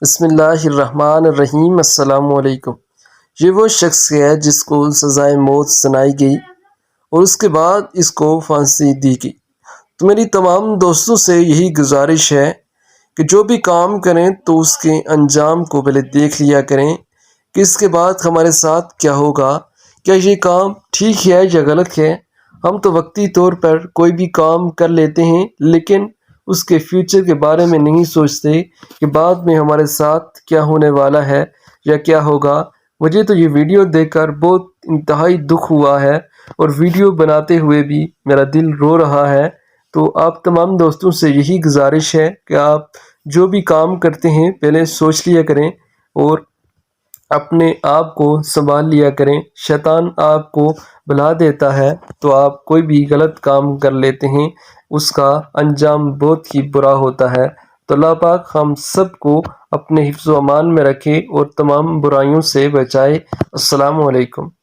بسم اللہ الرحمن الرحیم۔ السلام علیکم۔ یہ وہ شخص ہے جس کو سزائے موت سنائی گئی اور اس کے بعد اس کو پھانسی دی گئی۔ تو میری تمام دوستوں سے یہی گزارش ہے کہ جو بھی کام کریں تو اس کے انجام کو پہلے دیکھ لیا کریں کہ اس کے بعد ہمارے ساتھ کیا ہوگا، کیا یہ کام ٹھیک ہے یا غلط ہے۔ ہم تو وقتی طور پر کوئی بھی کام کر لیتے ہیں لیکن اس کے فیوچر کے بارے میں نہیں سوچتے کہ بعد میں ہمارے ساتھ کیا ہونے والا ہے یا کیا ہوگا۔ مجھے تو یہ ویڈیو دیکھ کر بہت انتہائی دکھ ہوا ہے اور ویڈیو بناتے ہوئے بھی میرا دل رو رہا ہے۔ تو آپ تمام دوستوں سے یہی گزارش ہے کہ آپ جو بھی کام کرتے ہیں پہلے سوچ لیا کریں اور اپنے آپ کو سنبھال لیا کریں۔ شیطان آپ کو بھلا دیتا ہے تو آپ کوئی بھی غلط کام کر لیتے ہیں، اس کا انجام بہت ہی برا ہوتا ہے۔ تو اللہ پاک ہم سب کو اپنے حفظ و امان میں رکھے اور تمام برائیوں سے بچائے۔ السلام علیکم۔